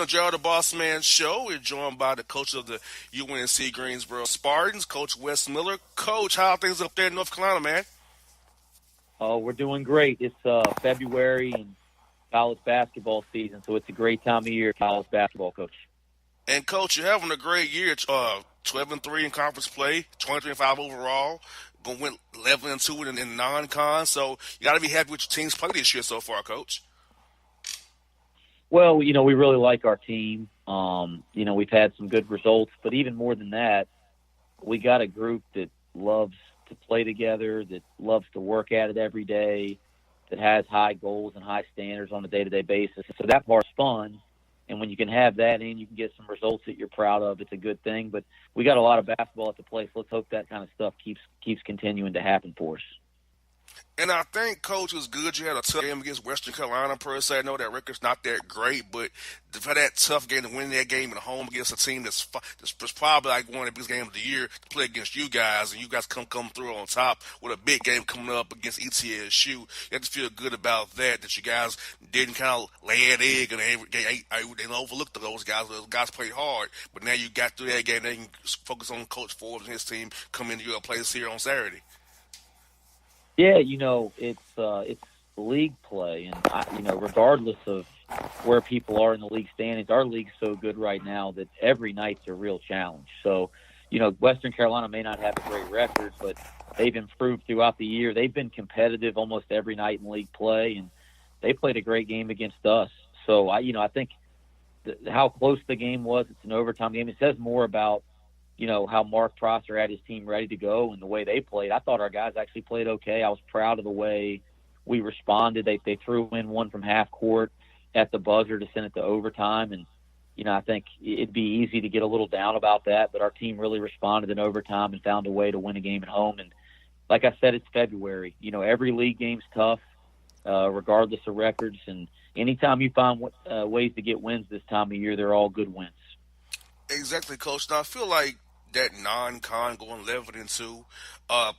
enjoy the Bossman Show. We're joined by the coach of the UNC Greensboro Spartans, Coach Wes Miller. Coach, how are things up there in North Carolina, man? Oh, we're doing great. It's February and college basketball season, so it's a great time of year, college basketball, Coach. And, Coach, you're having a great year. 12-3 in conference play, 23-5 overall. Going to win 11-2 in non-con. So you got to be happy with your team's play this year so far, Coach. Well, we really like our team. We've had some good results, but even more than that, we got a group that loves to play together, that loves to work at it every day, that has high goals and high standards on a day-to-day basis. So that part's fun. And when you can have that and you can get some results that you're proud of, it's a good thing. But we got a lot of basketball at the place. Let's hope that kind of stuff keeps continuing to happen for us. And I think, Coach, it was good you had a tough game against Western Carolina, per se. I know that record's not that great, but for that tough game to win that game at home against a team that's probably like one of the biggest games of the year to play against you guys, and you guys come through on top with a big game coming up against ETSU. You have to feel good about that you guys didn't kind of lay an egg and they overlooked those guys. Those guys played hard, but now you got through that game. They can focus on Coach Forbes and his team coming into your place here on Saturday. Yeah, it's league play, and regardless of where people are in the league standings, our league's so good right now that every night's a real challenge. So, Western Carolina may not have a great record, but they've improved throughout the year. They've been competitive almost every night in league play, and they played a great game against us. So, I think how close the game was, it's an overtime game. It says more about how Mark Prosser had his team ready to go and the way they played. I thought our guys actually played okay. I was proud of the way we responded. They threw in one from half court at the buzzer to send it to overtime. And, I think it'd be easy to get a little down about that, but our team really responded in overtime and found a way to win a game at home. And like I said, it's February. Every league game's tough, regardless of records. And anytime you find ways to get wins this time of year, they're all good wins. Exactly, Coach. Now, I feel like that non-con going 11-2,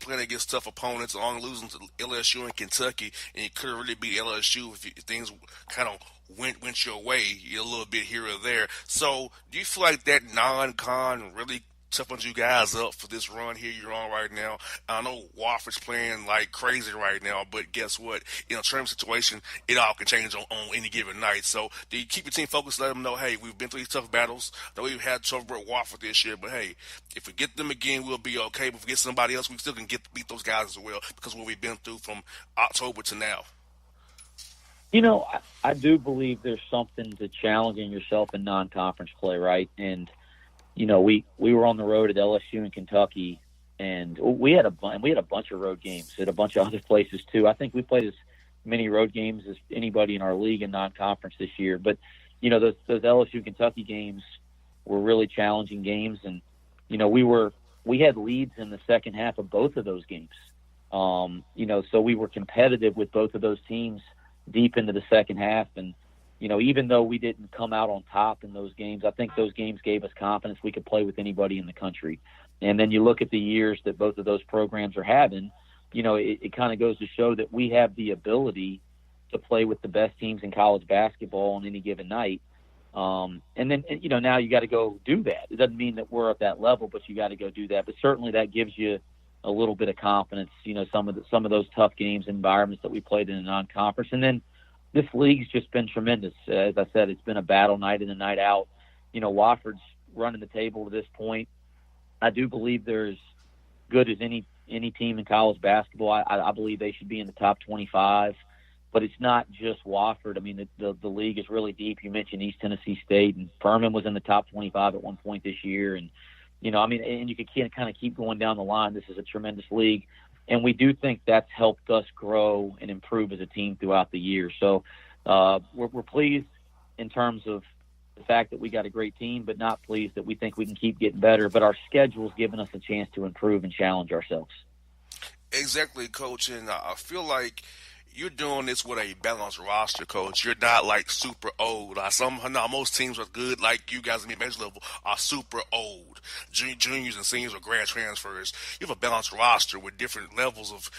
playing against tough opponents, along losing to LSU and Kentucky, and you couldn't really beat LSU if things kind of went your way a little bit here or there. So, do you feel like that non-con really toughened you guys up for this run here you're on right now? I know Wofford's playing like crazy right now, but guess what? In a tournament situation, it all can change on any given night. So do you keep your team focused, let them know, hey, we've been through these tough battles. I know we've had trouble with Wofford this year, but hey, if we get them again, we'll be okay. But if we get somebody else, we still can beat those guys as well because of what we've been through from October to now. I do believe there's something to challenging yourself in non-conference play, right? And we were on the road at LSU and Kentucky, and we had a bunch of road games at a bunch of other places too. I think we played as many road games as anybody in our league in non-conference this year. But those LSU Kentucky games were really challenging games, and we had leads in the second half of both of those games. So we were competitive with both of those teams deep into the second half, and even though we didn't come out on top in those games, I think those games gave us confidence we could play with anybody in the country. And then you look at the years that both of those programs are having, it kind of goes to show that we have the ability to play with the best teams in college basketball on any given night. And then, now you got to go do that. It doesn't mean that we're at that level, but you got to go do that. But certainly that gives you a little bit of confidence, some of those tough games, environments that we played in a non-conference. And then, this league's just been tremendous. As I said, it's been a battle night in and night out. Wofford's running the table to this point. I do believe they're as good as any team in college basketball. I believe they should be in the top 25. But it's not just Wofford. I mean, the league is really deep. You mentioned East Tennessee State, and Furman was in the top 25 at one point this year. And, and you can kind of keep going down the line. This is a tremendous league. And we do think that's helped us grow and improve as a team throughout the year. So we're pleased in terms of the fact that we got a great team, but not pleased that we think we can keep getting better. But our schedule's given us a chance to improve and challenge ourselves. Exactly, Coach. And I feel like you're doing this with a balanced roster, Coach. You're not like super old. Most teams are good, like you guys in the bench level are super old. Juniors and seniors or grad transfers. You have a balanced roster with different levels of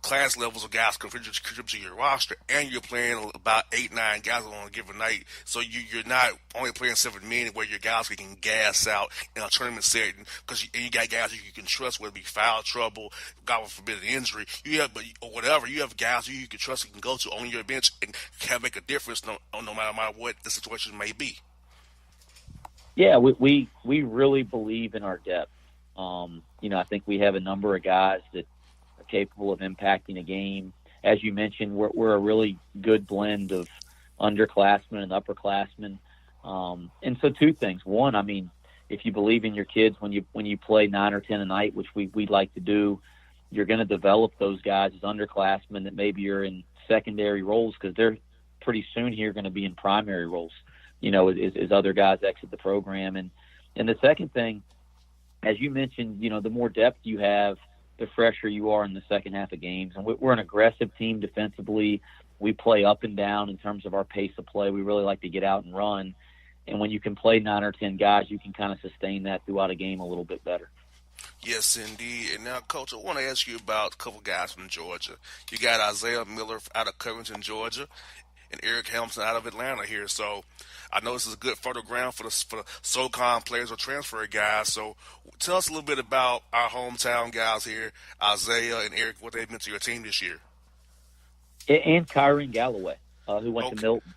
class levels of guys contribute to your roster, and you're playing about 8, 9 guys on a given night. So you're not only playing 7 men where your guys can gas out in a tournament setting because you got guys you can trust, whether it be foul trouble, God forbid an injury, or whatever. You have guys you can trust, you can go to on your bench and can make a difference no matter what the situation may be. Yeah, we really believe in our depth. I think we have a number of guys that are capable of impacting a game. As you mentioned, we're a really good blend of underclassmen and upperclassmen. And so two things. One, I mean, if you believe in your kids when you play 9 or 10 a night, which we'd like to do, you're going to develop those guys as underclassmen that maybe are in secondary roles because they're pretty soon here going to be in primary roles, as other guys exit the program. And the second thing, as you mentioned, the more depth you have, the fresher you are in the second half of games. And we're an aggressive team defensively. We play up and down in terms of our pace of play. We really like to get out and run. And when you can play 9 or 10 guys, you can kind of sustain that throughout a game a little bit better. Yes, indeed. And now, Coach, I want to ask you about a couple guys from Georgia. You got Isaiah Miller out of Covington, Georgia, and Eric Hamilton out of Atlanta here. So I know this is a good fertile ground for the SoCon players or transfer guys. So tell us a little bit about our hometown guys here, Isaiah and Eric, what they've meant to your team this year. And Kyron Galloway, who went to Milton,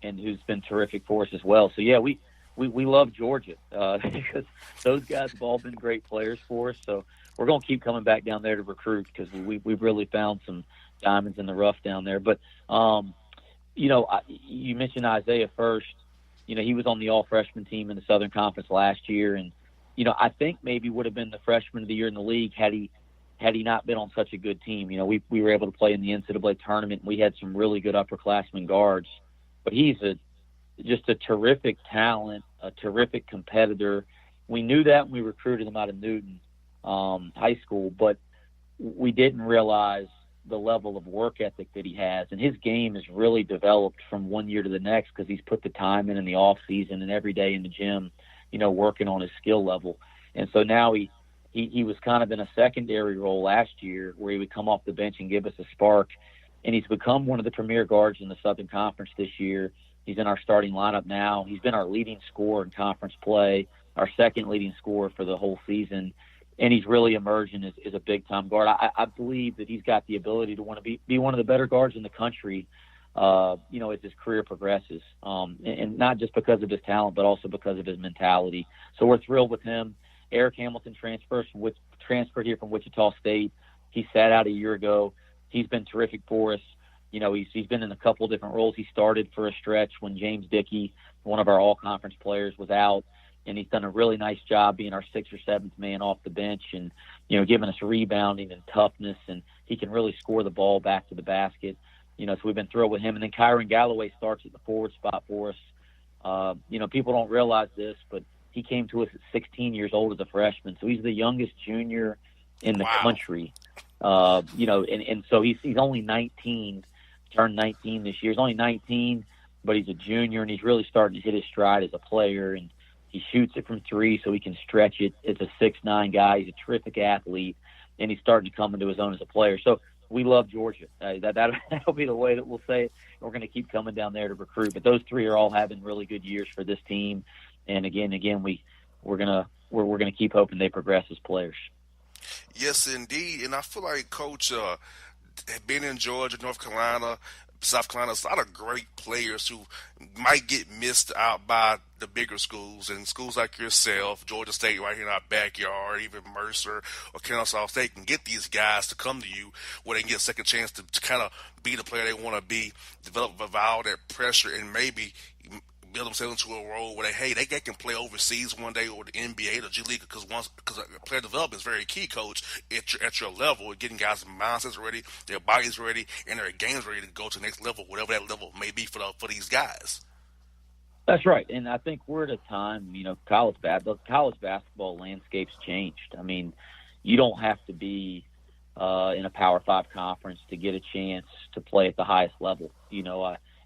and who's been terrific for us as well. So, yeah, we love Georgia because those guys have all been great players for us. So we're going to keep coming back down there to recruit because we've really found some diamonds in the rough down there. But, you mentioned Isaiah first. He was on the all-freshman team in the Southern Conference last year. And, I think maybe would have been the freshman of the year in the league had he not been on such a good team. We were able to play in the NCAA tournament, and we had some really good upperclassmen guards. But he's just a terrific talent, a terrific competitor. We knew that when we recruited him out of Newton High School, but we didn't realize the level of work ethic that he has. And his game has really developed from one year to the next because he's put the time in the off season and every day in the gym, working on his skill level. And so now he was kind of in a secondary role last year where he would come off the bench and give us a spark. And he's become one of the premier guards in the Southern Conference this year. He's in our starting lineup now. He's been our leading scorer in conference play, our second leading scorer for the whole season. And he's really emerging as a big-time guard. I believe that he's got the ability to want to be one of the better guards in the country, as his career progresses. And not just because of his talent, but also because of his mentality. So we're thrilled with him. Eric Hamilton transferred here from Wichita State. He sat out a year ago. He's been terrific for us. He's been in a couple of different roles. He started for a stretch when James Dickey, one of our all-conference players, was out, and he's done a really nice job being our 6th or 7th man off the bench and, giving us rebounding and toughness, and he can really score the ball back to the basket. So we've been thrilled with him. And then Kyron Galloway starts at the forward spot for us. People don't realize this, but he came to us at 16 years old as a freshman, so he's the youngest junior in the country. And so he's only 19, turned 19 this year. He's only 19, but he's a junior, and he's really starting to hit his stride as a player. And he shoots it from 3 so he can stretch it. It's a 6'9" guy. He's a terrific athlete, and he's starting to come into his own as a player. So we love Georgia. That'll be the way that we'll say it. We're going to keep coming down there to recruit. But those 3 are all having really good years for this team. And again, we're gonna keep hoping they progress as players. Yes, indeed. And I feel like Coach, being in Georgia, North Carolina, South Carolina, there's a lot of great players who might get missed out by the bigger schools, and schools like yourself, Georgia State right here in our backyard, even Mercer or Kennesaw State can get these guys to come to you where they can get a second chance to kind of be the player they want to be, develop all that pressure, and maybe build themselves into a role where they can play overseas one day or the NBA or the G League because player development is very key, Coach, at your level, getting guys' mindsets ready, their bodies ready, and their games ready to go to the next level, whatever that level may be for these guys. That's right, and I think we're at a time, college basketball landscape's changed. I mean, you don't have to be in a Power 5 conference to get a chance to play at the highest level.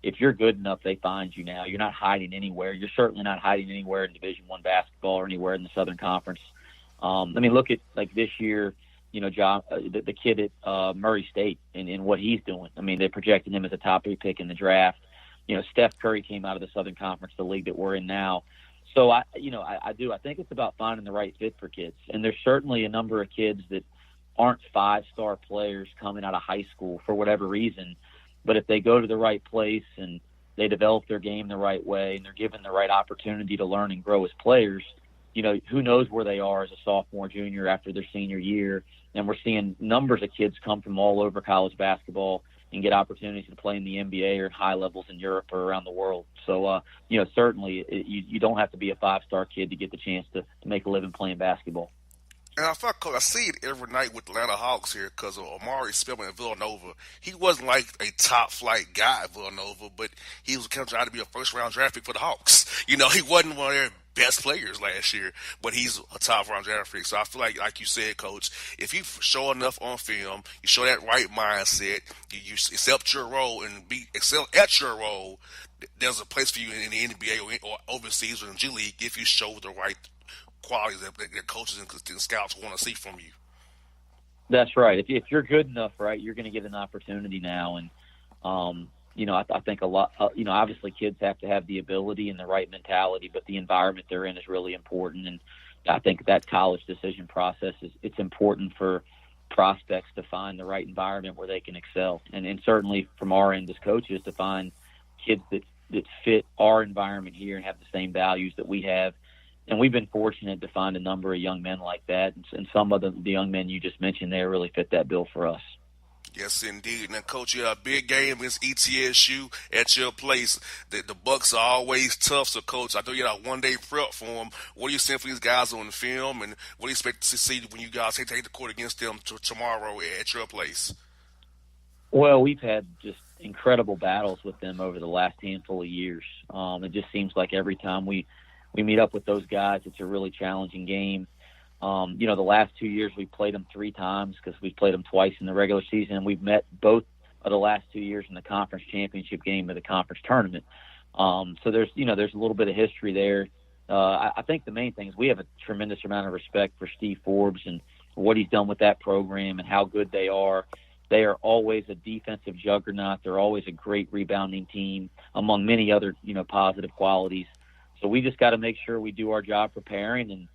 If you're good enough, they find you now. You're not hiding anywhere. You're certainly not hiding anywhere in Division I basketball or anywhere in the Southern Conference. Look at like this year, the kid at Murray State and what he's doing. I mean, they projected him as a top 3 pick in the draft. Steph Curry came out of the Southern Conference, the league that we're in now. So I think it's about finding the right fit for kids. And there's certainly a number of kids that aren't 5-star players coming out of high school for whatever reason. But if they go to the right place and they develop their game the right way and they're given the right opportunity to learn and grow as players, who knows where they are as a sophomore, junior after their senior year. And we're seeing numbers of kids come from all over college basketball and get opportunities to play in the NBA or at high levels in Europe or around the world. So, certainly you don't have to be a 5-star kid to get the chance to make a living playing basketball. And I see it every night with the Atlanta Hawks here because of Amari Spellman at Villanova. He wasn't like a top-flight guy at Villanova, but he was kind of trying to be a first-round draft pick for the Hawks. He wasn't one of their best players last year, but he's a top-round draft pick. So I feel like you said, Coach, if you show enough on film, you show that right mindset, you accept your role and excel at your role, there's a place for you in the NBA or overseas or in the G League if you show the right qualities that coaches and scouts want to see from you. That's right. If you're good enough, right, you're going to get an opportunity now. And, I think a lot, obviously kids have to have the ability and the right mentality, but the environment they're in is really important. And I think that college decision process it's important for prospects to find the right environment where they can excel. And certainly from our end as coaches to find kids that fit our environment here and have the same values that we have. And we've been fortunate to find a number of young men like that. And some of the young men you just mentioned there really fit that bill for us. Yes, indeed. Now, Coach, you have a big game against ETSU at your place. The Bucks are always tough. So, Coach, I know you had a one-day prep for them. What are you seeing for these guys on the film? And what do you expect to see when you guys take the court against them tomorrow at your place? Well, we've had just incredible battles with them over the last handful of years. It just seems like every time we meet up with those guys, it's a really challenging game. The last 2 years we played them 3 times because we played them twice in the regular season, and we've met both of the last 2 years in the conference championship game of the conference tournament. So there's a little bit of history there. I think the main thing is we have a tremendous amount of respect for Steve Forbes and what he's done with that program and how good they are. They are always a defensive juggernaut. They're always a great rebounding team, among many other, positive qualities. So we just got to make sure we do our job preparing, and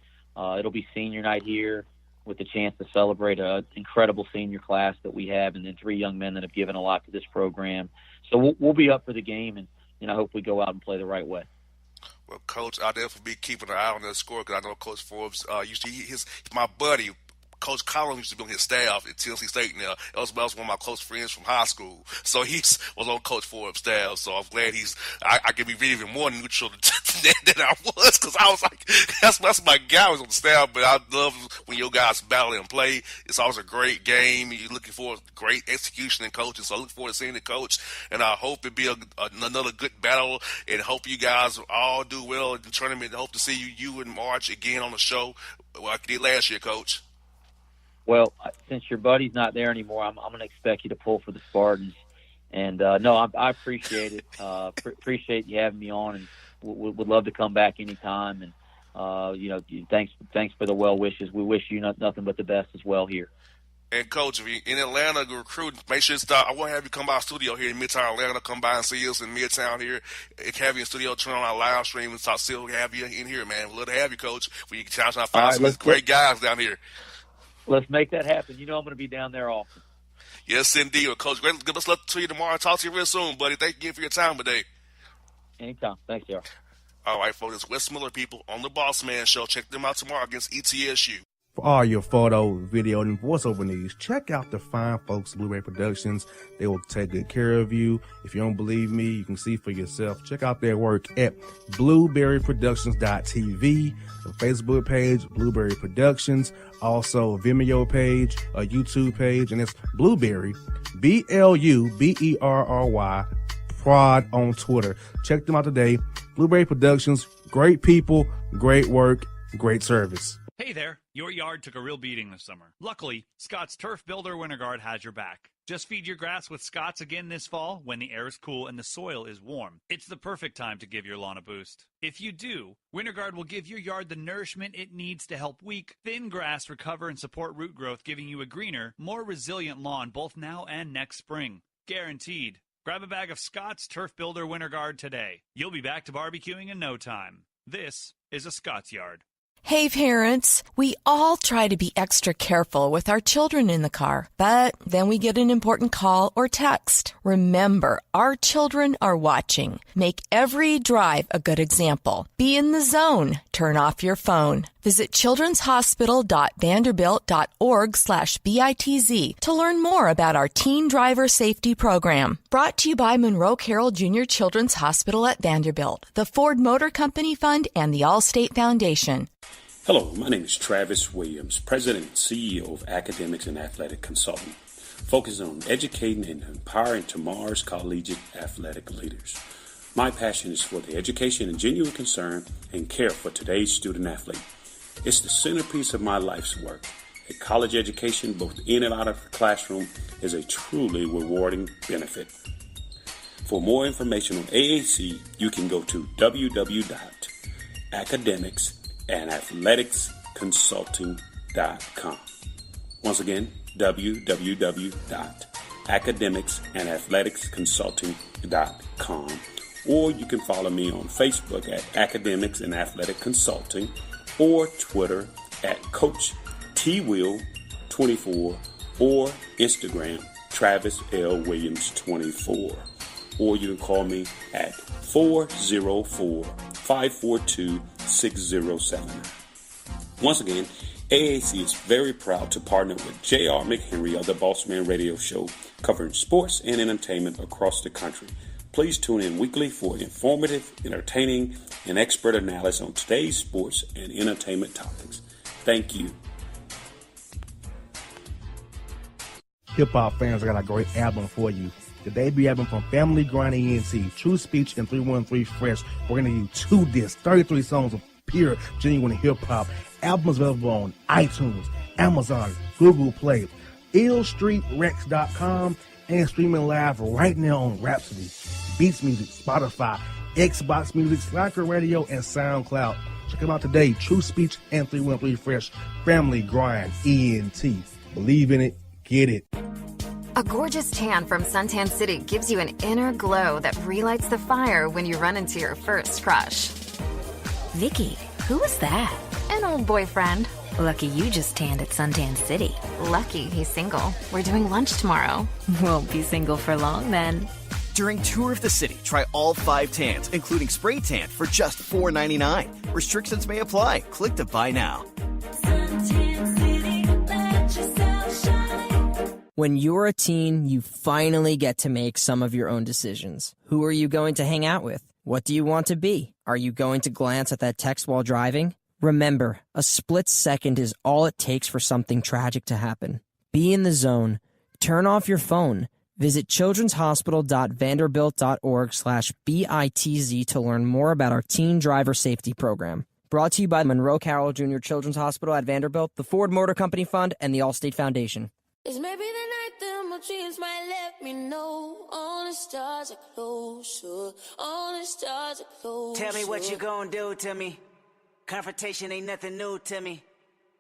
it'll be senior night here with the chance to celebrate an incredible senior class that we have, and then 3 young men that have given a lot to this program. So we'll be up for the game, and I hope we go out and play the right way. Well, Coach, I'll definitely be keeping an eye on that score because I know Coach Forbes he's my buddy. Coach Collins used to be on his staff at Tennessee State now. That was one of my close friends from high school. So he was on Coach Forbes' staff. So I'm glad I can be even more neutral than I was because I was like, that's my guy who was on the staff. But I love when your guys battle and play. It's always a great game. You're looking for great execution and coaching. So I look forward to seeing the coach. And I hope it be another good battle and hope you guys all do well in the tournament. I hope to see you in March again on the show like you did last year, Coach. Well, since your buddy's not there anymore, I'm going to expect you to pull for the Spartans. And, no, I appreciate it. Appreciate you having me on, and would love to come back anytime. And, thanks for the well wishes. We wish you nothing but the best as well here. And, Coach, if you're in Atlanta recruiting, make sure I want to have you come by our studio here in Midtown Atlanta. Come by and see us in Midtown here. Have you in studio, turn on our live stream, and still have you in here, man. We'd love to have you, Coach. We can try to find some great guys down here. Let's make that happen. I'm going to be down there often. Yes, indeed. Well, Coach, great. Good luck to you tomorrow. Talk to you real soon, buddy. Thank you for your time today. Anytime. Thanks, y'all. All right, folks. It's Wes Miller, people, on the Bossman Show. Check them out tomorrow against ETSU. For all your photo, video, and voiceover needs, check out the fine folks at Blueberry Productions. They will take good care of you. If you don't believe me, you can see for yourself. Check out their work at blueberryproductions.tv, the Facebook page, Blueberry Productions, also a Vimeo page, a YouTube page, and it's Blueberry, Bluberry, Prod on Twitter. Check them out today. Blueberry Productions, great people, great work, great service. Hey there, your yard took a real beating this summer. Luckily, Scott's Turf Builder Winter Guard has your back. Just feed your grass with Scott's again this fall when the air is cool and the soil is warm. It's the perfect time to give your lawn a boost. If you do, WinterGuard will give your yard the nourishment it needs to help weak, thin grass recover and support root growth, giving you a greener, more resilient lawn both now and next spring. Guaranteed. Grab a bag of Scott's Turf Builder WinterGuard today. You'll be back to barbecuing in no time. This is a Scott's Yard. Hey parents, we all try to be extra careful with our children in the car, but then we get an important call or text. Remember, our children are watching. Make every drive a good example. Be in the zone. Turn off your phone. Visit childrenshospital.vanderbilt.org/BITZ to learn more about our teen driver safety program. Brought to you by Monroe Carroll Jr. Children's Hospital at Vanderbilt, the Ford Motor Company Fund, and the Allstate Foundation. Hello, my name is Travis Williams, President and CEO of Academics and Athletic Consulting, focusing on educating and empowering tomorrow's collegiate athletic leaders. My passion is for the education and genuine concern and care for today's student athlete. It's the centerpiece of my life's work. A college education, both in and out of the classroom, is a truly rewarding benefit. For more information on AAC, you can go to www.academicsandathleticsconsulting.com. Once again, www.academicsandathleticsconsulting.com. Or you can follow me on Facebook at Academics and Athletic Consulting, or Twitter at Coach TWill24, or Instagram Travis L. Williams 24. Or you can call me at 404-542-6079. Once again, AAC is very proud to partner with J.R. McHenry of the Bossman Radio Show, covering sports and entertainment across the country. Please tune in weekly for informative, entertaining, and expert analysis on today's sports and entertainment topics. Thank you. Hip-hop fans, I got a great album for you. The debut album from Family Grind ENT, True Speech and 313 Fresh. We're going to do 2 discs, 33 songs of pure, genuine hip-hop. Albums available on iTunes, Amazon, Google Play, illstreetrex.com, and streaming live right now on Rhapsody, Beats Music, Spotify, Xbox Music, Slacker Radio, and SoundCloud. Check them out today. True Speech and 313 Fresh. Family Grind ENT. Believe in it. Get it. A gorgeous tan from Suntan City gives you an inner glow that relights the fire when you run into your first crush. Vicky, who was that? An old boyfriend. Lucky you just tanned at Suntan City. Lucky he's single. We're doing lunch tomorrow. Won't be single for long then. During Tour of the City, try all 5 tans, including spray tan, for just $4.99. Restrictions may apply. Click to buy now. When you're a teen, you finally get to make some of your own decisions. Who are you going to hang out with? What do you want to be? Are you going to glance at that text while driving? Remember, a split second is all it takes for something tragic to happen. Be in the zone. Turn off your phone. Visit childrenshospital.vanderbilt.org/BITZ to learn more about our teen driver safety program. Brought to you by Monroe Carroll Jr. Children's Hospital at Vanderbilt, the Ford Motor Company Fund, and the Allstate Foundation. It's maybe the night that my dreams might let me know. All the stars are closer. All the stars are closer. Tell me what you gonna do to me. Confrontation ain't nothing new to me.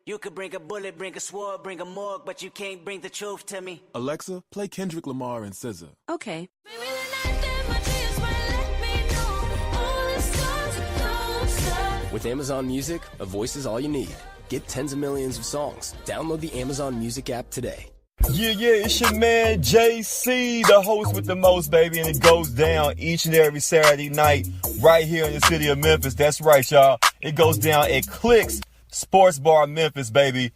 You could bring a bullet, bring a sword, bring a morgue, but you can't bring the truth to me. Alexa, play Kendrick Lamar and SZA. Okay. Maybe the night that my dreams might let me know. All the stars are closer. With Amazon Music, a voice is all you need. Get tens of millions of songs. Download the Amazon Music app today. Yeah, it's your man JC, the host with the most, baby, and it goes down each and every Saturday night right here in the city of Memphis. That's right, y'all. It goes down at Clicks Sports Bar Memphis, baby.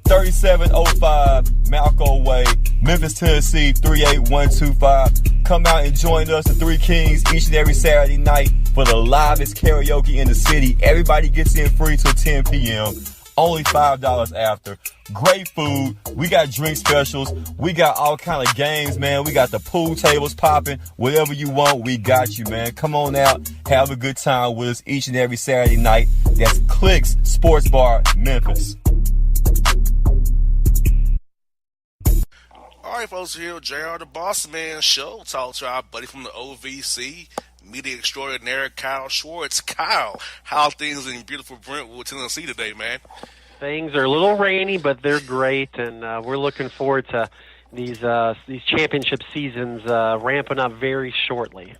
3705 Malco Way, Memphis, Tennessee, 38125. Come out and join us, the Three Kings, each and every Saturday night for the livest karaoke in the city. Everybody gets in free till 10 p.m. Only $5 after. Great food. We got drink specials. We got all kind of games, man. We got the pool tables popping. Whatever you want, we got you, man. Come on out. Have a good time with us each and every Saturday night. That's Clicks Sports Bar, Memphis. All right, folks, here JR the Bossman Show. Talk to our buddy from the OVC, media extraordinaire Kyle Schwartz. Kyle, how things in beautiful Brentwood, Tennessee today, man? Things are a little rainy, but they're great, and we're looking forward to these championship seasons ramping up very shortly.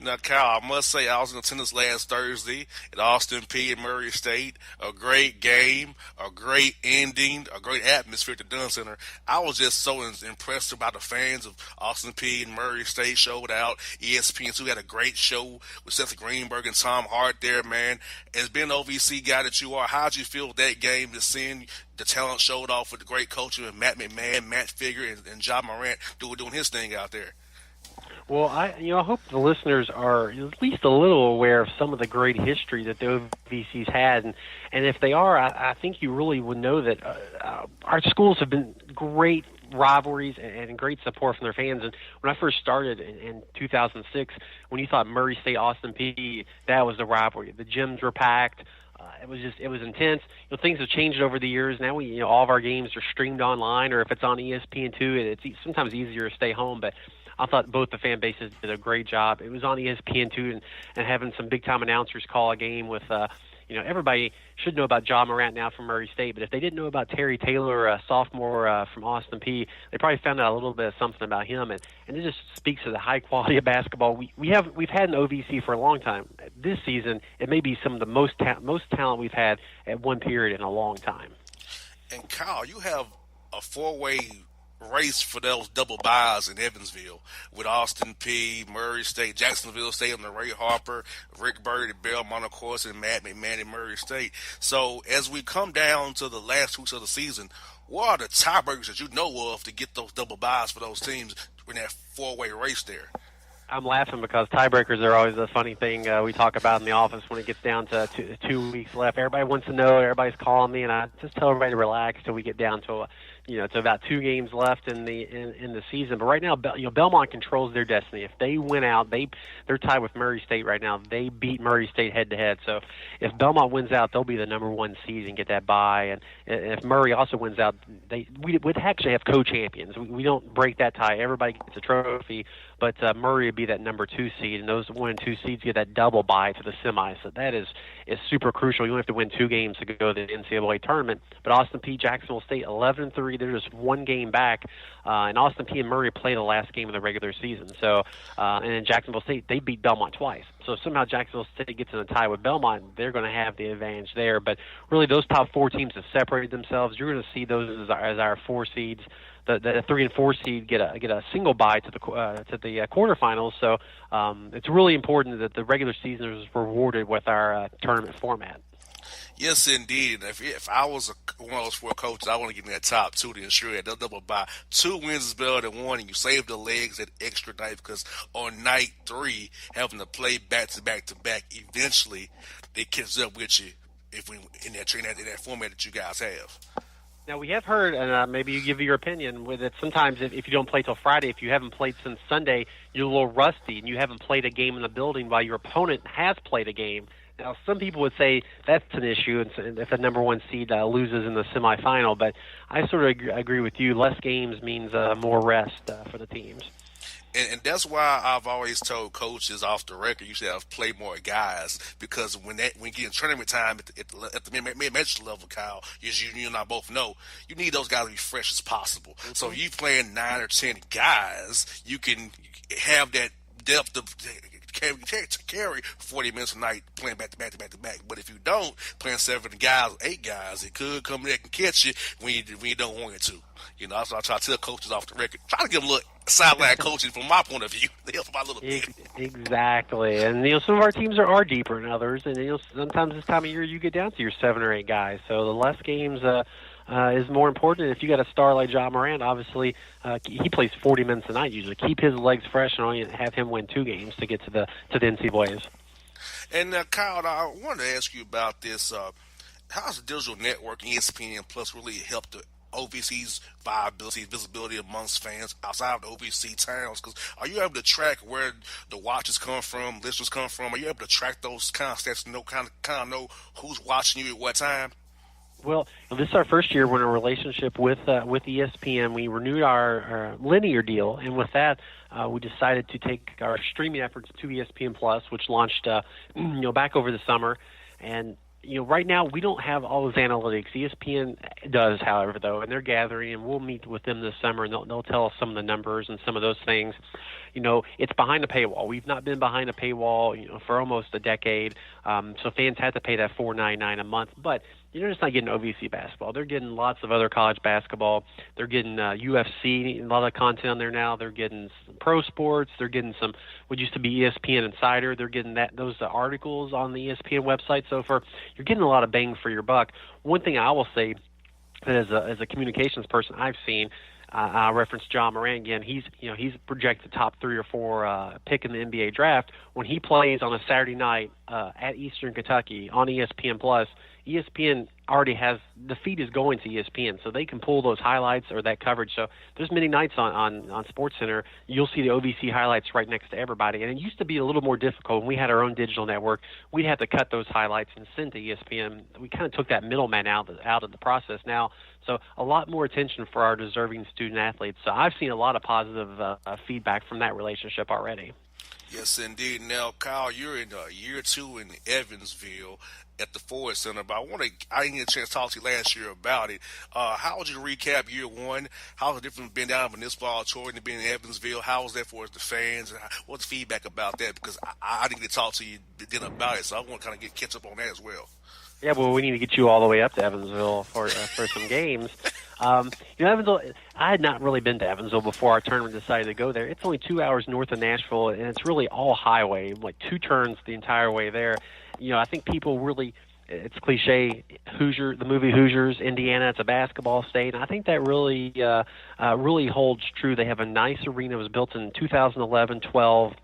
Now, Kyle, I must say I was in attendance last Thursday at Austin Peay and Murray State. A great game, a great ending, a great atmosphere at the Dunn Center. I was just so impressed about the fans of Austin Peay and Murray State showed out. ESPN2 had a great show with Seth Greenberg and Tom Hart there, man. As being an OVC guy that you are, how'd you feel with that game, to seeing the talent showed off with the great coaching with Matt McMahon, Matt Figure, and John Morant doing his thing out there? Well, I hope the listeners are at least a little aware of some of the great history that the OVC's had, and if they are, I think you really would know that our schools have been great rivalries and great support from their fans. And when I first started in 2006, when you thought Murray State, Austin Peay, that was the rivalry. The gyms were packed. It was intense. Things have changed over the years. Now all of our games are streamed online, or if it's on ESPN2, it's sometimes easier to stay home, but I thought both the fan bases did a great job. It was on ESPN2 and having some big-time announcers call a game with, everybody should know about John Morant now from Murray State, but if they didn't know about Terry Taylor, a sophomore from Austin Peay, they probably found out a little bit of something about him, and it just speaks to the high quality of basketball we've had in OVC for a long time. This season, it may be some of the most talent we've had at one period in a long time. And Kyle, you have a four-way race for those double buys in Evansville with Austin Peay, Murray State, Jacksonville State on the Ray Harper, Rick Bird at Belmont, of course, and Matt McMahon at Murray State. So as we come down to the last weeks of the season, what are the tiebreakers that you know of to get those double buys for those teams in that four-way race there? I'm laughing because tiebreakers are always a funny thing we talk about in the office when it gets down to 2 weeks left. Everybody wants to know. Everybody's calling me, and I just tell everybody to relax till we get down to it's about 2 games left in the season. But right now, Belmont controls their destiny. If they win out, they're tied with Murray State right now. They beat Murray State head to head. So if Belmont wins out, they'll be the number 1 seed and get that bye. And if Murray also wins out, we would actually have co-champions. We don't break that tie. Everybody gets a trophy, but Murray would be that number 2 seed, and those 1 and 2 seeds get that double bye to the semis. So that is super crucial. You only have to win 2 games to go to the NCAA tournament. But Austin Peay, Jacksonville State, 11-3. They're just 1 game back. And Austin Peay and Murray play the last game of the regular season. So, and then Jacksonville State, they beat Belmont twice. So if somehow Jacksonville State gets in a tie with Belmont, they're going to have the advantage there. But really, those top 4 teams have separated themselves. You're going to see those as our 4 seeds. The 3 and 4 seed get a single bye to the quarterfinals. So it's really important that the regular season is rewarded with our tournament format. Yes, indeed. If I was one of those 4 coaches, I want to get in that top 2 to ensure that they'll double bye. 2 wins is better than 1, and you save the legs that extra night, because on night 3, having to play back to back to back, eventually it catches up with you if we in that format that you guys have. Now, we have heard, and maybe you give your opinion, with it. Sometimes if you don't play till Friday, if you haven't played since Sunday, you're a little rusty, and you haven't played a game in the building while your opponent has played a game. Now, some people would say that's an issue if a number 1 seed loses in the semifinal, but I sort of agree with you. Less games means more rest for the teams. And that's why I've always told coaches off the record, you should have play more guys, because when you get in tournament time at the mid-major level, Kyle, as you and I both know, you need those guys to be fresh as possible. Mm-hmm. So if you playing 9 or 10 guys, you can have that depth of carry 40 minutes a night playing back to back to back to back. But if you don't, playing 7 guys, 8 guys, it could come back and catch you when you don't want it to. That's what I try to tell coaches off the record. Try to give them a little sideline coaching from my point of view. They help out a little bit. Exactly. And, some of our teams are deeper than others. And, sometimes this time of year you get down to your 7 or 8 guys. So the less games is more important. And if you got a star like John Morant, obviously he plays 40 minutes a night usually. Keep his legs fresh and only have him win 2 games to get to the NCAAs. And, Kyle, I wanted to ask you about this. How's the digital network and ESPN Plus really helped the OVC's viability, visibility amongst fans outside of the OVC towns? Because are you able to track where the watches come from, listeners come from? Are you able to track those kind of stats to kind of know who's watching you at what time? Well, this is our first year we're in a relationship with ESPN. We renewed our linear deal, and with that, we decided to take our streaming efforts to ESPN Plus, which launched back over the summer. And right now we don't have all those analytics. ESPN does, however, though, and they're gathering, and we'll meet with them this summer, and they'll tell us some of the numbers and some of those things. It's behind a paywall. We've not been behind a paywall, for almost a decade. So fans had to pay that $4.99 a month, but you're just not getting OVC basketball. They're getting lots of other college basketball. They're getting UFC, a lot of content on there now. They're getting some pro sports. They're getting some what used to be ESPN Insider. They're getting those articles on the ESPN website. So you're getting a lot of bang for your buck. One thing I will say that as a communications person I've seen, I reference John Morant again. He's projected top 3 or 4 pick in the NBA draft. When he plays on a Saturday night at Eastern Kentucky on ESPN Plus, ESPN already has the feed is going to ESPN, so they can pull those highlights or that coverage. So there's many nights on SportsCenter you'll see the OVC highlights right next to everybody. And it used to be a little more difficult when we had our own digital network. We'd have to cut those highlights and send to ESPN. We kind of took that middleman out of the process now. So a lot more attention for our deserving student athletes. So I've seen a lot of positive feedback from that relationship already. Yes, indeed. Now, Kyle, you're in year 2 in Evansville at the Ford Center, but I didn't get a chance to talk to you last year about it. How would you recap year 1? How's the difference been down in this auditorium and being in Evansville? How was that for the fans? What's the feedback about that? Because I didn't get to talk to you then about it, so I want to kind of catch up on that as well. Yeah, well, we need to get you all the way up to Evansville for some games. Evansville, I had not really been to Evansville before our tournament decided to go there. It's only 2 hours north of Nashville, and it's really all highway, like 2 turns the entire way there. I think people really, it's cliche, the movie Hoosiers, Indiana, it's a basketball state, and I think that really really holds true. They have a nice arena. It was built in 2011-12.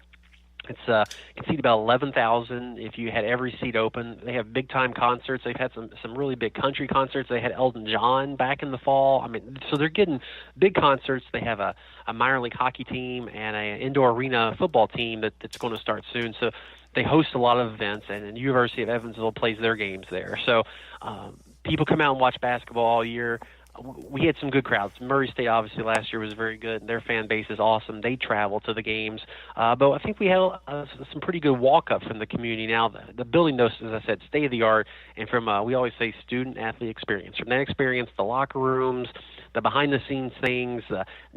It's can seat about 11,000 if you had every seat open. They have big time concerts. They've had some really big country concerts. They had Elton John back in the fall. I mean, so they're getting big concerts. They have a minor league hockey team and an indoor arena football team that's going to start soon. So they host a lot of events, and the University of Evansville plays their games there. So people come out and watch basketball all year. We had some good crowds. Murray State, obviously, last year was very good. Their fan base is awesome. They travel to the games. But I think we had some pretty good walk-up from the community. Now, the building, as I said, state-of-the-art, and from, we always say, student-athlete experience. From that experience, the locker rooms, the behind-the-scenes things,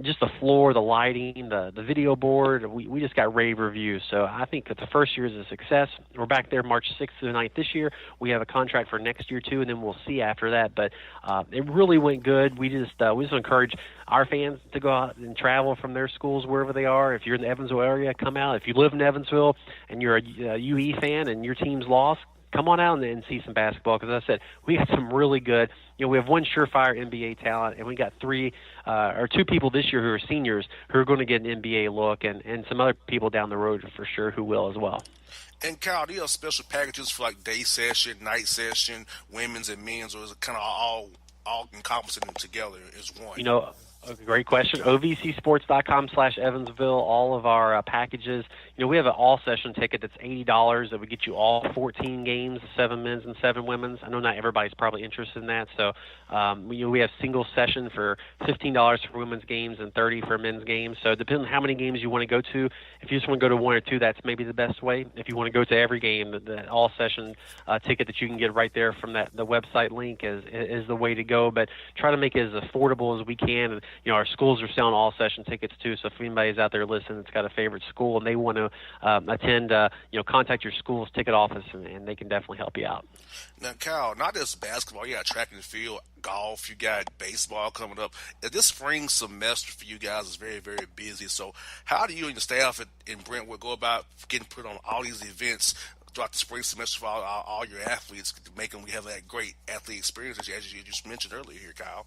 just the floor, the lighting, the video board, we just got rave reviews. So I think that the first year is a success. We're back there March 6th to the 9th this year. We have a contract for next year, too, and then we'll see after that. But it really went good. We just encourage our fans to go out and travel from their schools wherever they are. If you're in the Evansville area, come out. If you live in Evansville and you're a UE fan and your team's lost, come on out and see some basketball, because as I said, we got some really good, we have one surefire NBA talent, and we got 2 people this year who are seniors who are going to get an NBA look, and some other people down the road for sure who will as well. And Kyle, do you have special packages for like day session, night session, women's and men's, or is it kind of all encompassing them together as one? A great question. OVCsports.com/Evansville. All of our packages. We have an all-session ticket that's $80 that would get you all 14 games, 7 men's and 7 women's. I know not everybody's probably interested in that. So we have single session for $15 for women's games and $30 for men's games. So depending on how many games you want to go to, if you just want to go to 1 or 2, that's maybe the best way. If you want to go to every game, the all-session ticket that you can get right there from the website link is the way to go. But try to make it as affordable as we can. And, our schools are selling all-session tickets, too, so if anybody's out there listening that's got a favorite school and they want to attend, contact your school's ticket office, and they can definitely help you out. Now, Kyle, not just basketball. You got track and field, golf, you got baseball coming up. This spring semester for you guys is very, very busy. So how do you and the staff in Brentwood go about getting put on all these events throughout the spring semester for all your athletes to make them have that great athlete experience, as you just mentioned earlier here, Kyle?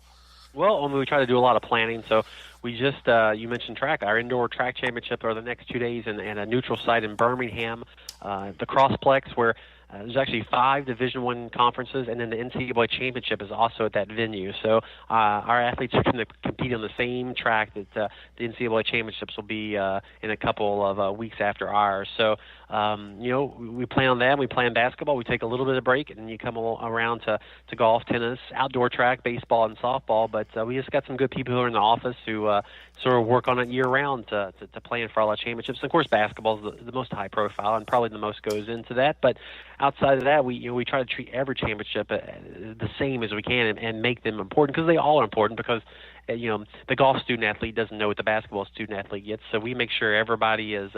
Well, we try to do a lot of planning. So we just, you mentioned track. Our indoor track championship are the next 2 days, and a neutral site in Birmingham, the Crossplex, where there's actually 5 Division I conferences, and then the NCAA championship is also at that venue. So our athletes are going to compete on the same track that the NCAA championships will be in a couple of weeks after ours. So we play on that. We play on basketball. We take a little bit of break, and then you come around to golf, tennis, outdoor track, baseball, and softball. But we just got some good people who are in the office who sort of work on it year-round to plan for all our championships. And of course, basketball is the most high-profile, and probably the most goes into that. But outside of that, we try to treat every championship the same as we can and make them important, because they all are important, because the golf student athlete doesn't know what the basketball student athlete gets. So we make sure everybody is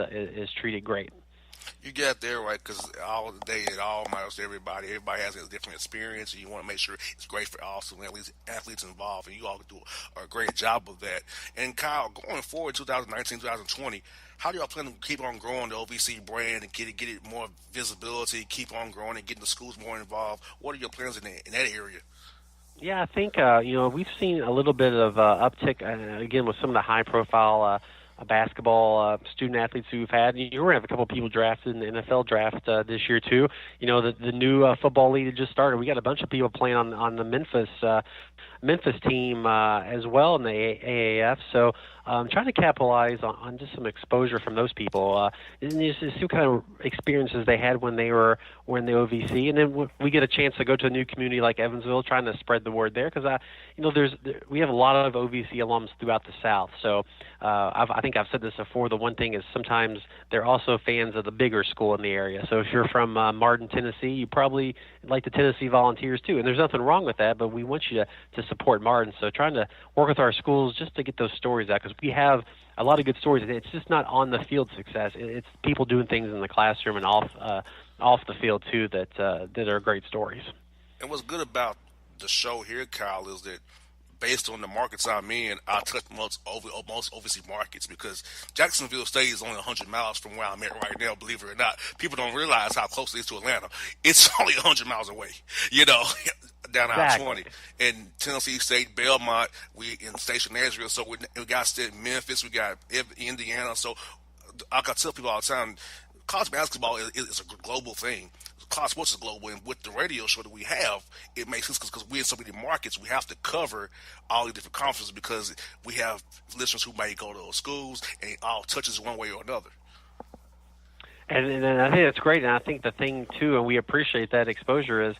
treated great. You get there, right, because all the day it all matters to everybody. Everybody has a different experience, and you want to make sure it's great for all athletes involved, and you all do a great job of that. And Kyle, going forward, 2019, 2020, how do y'all plan to keep on growing the OVC brand and get it more visibility, keep on growing and getting the schools more involved? What are your plans in that area? Yeah, I think we've seen a little bit of uptick again with some of the high-profile basketball student athletes who we've had. You're going to have a couple of people drafted in the NFL draft this year too. The new football league that just started. We got a bunch of people playing on the Memphis team as well in the AAF. So trying to capitalize on just some exposure from those people and just see what kind of experiences they had when they were in the OVC. And then we get a chance to go to a new community like Evansville, trying to spread the word there, because we have a lot of OVC alums throughout the South. So I think I've said this before. The one thing is sometimes they're also fans of the bigger school in the area. So if you're from Martin, Tennessee, you probably like the Tennessee Volunteers too. And there's nothing wrong with that, but we want you to support Martin. So trying to work with our schools just to get those stories out, because we have a lot of good stories. It's just not on the field success. It's people doing things in the classroom and off the field too that are great stories. And what's good about the show here, Kyle, is that based on the markets I'm in, I touch most overseas markets, because Jacksonville State is only 100 miles from where I'm at right now, believe it or not. People don't realize how close it is to Atlanta. It's only 100 miles away, down I-20. And Tennessee State, Belmont, we in Station Nashville, so we got State Memphis, we got Indiana. So I can tell people all the time, college basketball is a global thing. College sports is global, and with the radio show that we have, it makes sense because we're in so many markets. We have to cover all the different conferences because we have listeners who may go to those schools, and it all touches one way or another. And I think that's great. And I think the thing too, and we appreciate that exposure, is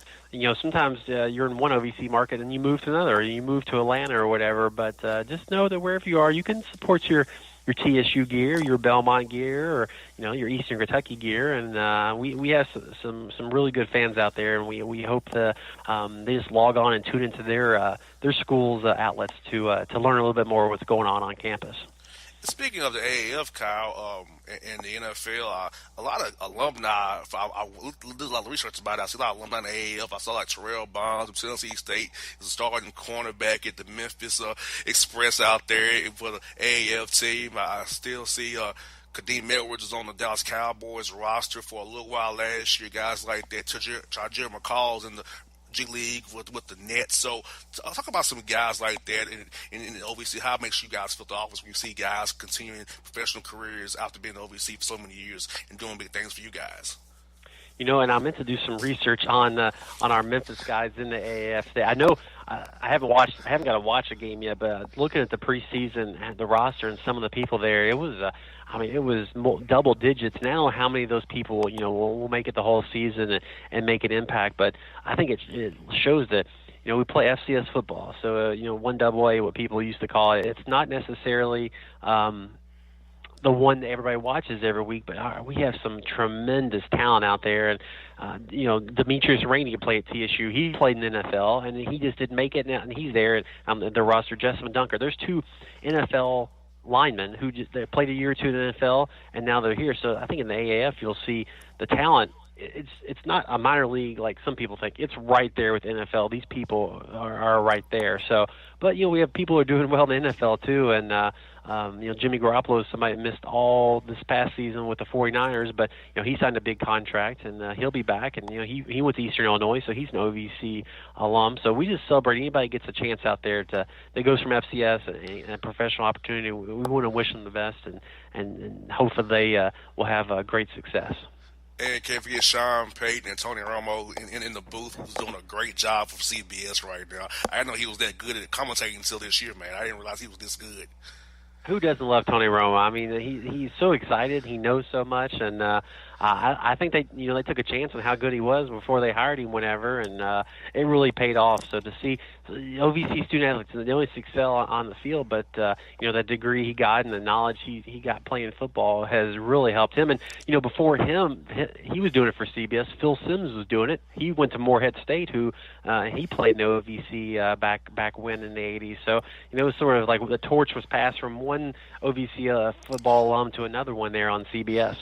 sometimes you're in one OVC market and you move to another, or you move to Atlanta or whatever. But just know that wherever you are, you can support your TSU gear, your Belmont gear, or your Eastern Kentucky gear, and we have some really good fans out there, and we hope to they just log on and tune into their schools' outlets to learn a little bit more what's going on campus. Speaking of the AAF, Kyle, and the NFL, a lot of alumni, I did a lot of research about it. I see a lot of alumni in the AAF. I saw like Terrell Bonds from Tennessee State is a starting cornerback at the Memphis Express out there for the AAF team. I still see Kadeem Edwards is on the Dallas Cowboys roster for a little while last year. Guys like that, Tajir McCall's in the G League with the Nets. So I'll talk about some guys like that, and obviously how it makes you guys feel the office when you see guys continuing professional careers after being in OVC for so many years and doing big things for you guys. And I meant to do some research on our Memphis guys in the AAF. I know I haven't got to watch a game yet, but looking at the preseason and the roster and some of the people there, it was double digits. Now, how many of those people will make it the whole season and make an impact? But I think it shows that we play FCS football, so 1AA, what people used to call it. It's not necessarily the one that everybody watches every week, but we have some tremendous talent out there. And Demetrius Rainey played at TSU. He played in the NFL, and he just didn't make it, and he's there at the roster. Jessamine Dunker. There's 2 NFL linemen who they played a year or 2 in the NFL, and now they're here. So I think in the AAF you'll see the talent. It's not a minor league like some people think. It's right there with the NFL. These people are right there. So, but we have people who are doing well in the NFL too, and Jimmy Garoppolo is somebody that missed all this past season with the 49ers, but he signed a big contract, and he'll be back. And he went to Eastern Illinois, so he's an OVC alum. So we just celebrate anybody gets a chance out there that goes from FCS and a professional opportunity. We want to wish them the best, and hopefully they will have great success. And can't forget Sean Payton and Tony Romo in the booth, who's doing a great job for CBS right now. I didn't know he was that good at commentating until this year, man. I didn't realize he was this good. Who doesn't love Tony Romo? I mean, he's so excited. He knows so much, and I think they took a chance on how good he was before they hired him, whenever, and it really paid off. So to see OVC student athletes, they only excel on the field, but that degree he got and the knowledge he got playing football has really helped him. And before him, he was doing it for CBS. Phil Simms was doing it. He went to Morehead State, who he played in the OVC back when in the '80s. So it was sort of like the torch was passed from one OVC football alum to another one there on CBS.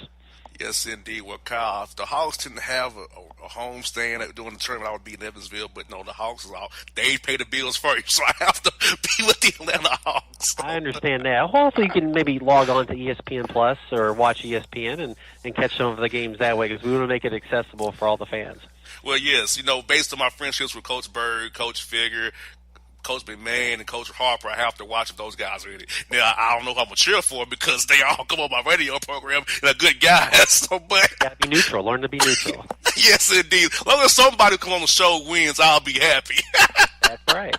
Yes, indeed. Well, Kyle, if the Hawks didn't have a home stand during the tournament, I would be in Evansville. But no, the Hawks is all they pay the bills first, so I have to be with the Atlanta Hawks. I understand that. Hopefully, you can maybe log on to ESPN Plus or watch ESPN and catch some of the games that way, because we want to make it accessible for all the fans. Well, yes, based on my friendships with Coach Berg, Coach Figger, Coach McMahon, and Coach Harper, I have to watch if those guys are in it. Now, I don't know how I'm going to cheer for them because they all come on my radio program and are good guys. So, but you got to be neutral. Learn to be neutral. Yes, indeed. As long as somebody who come on the show wins, I'll be happy. That's right.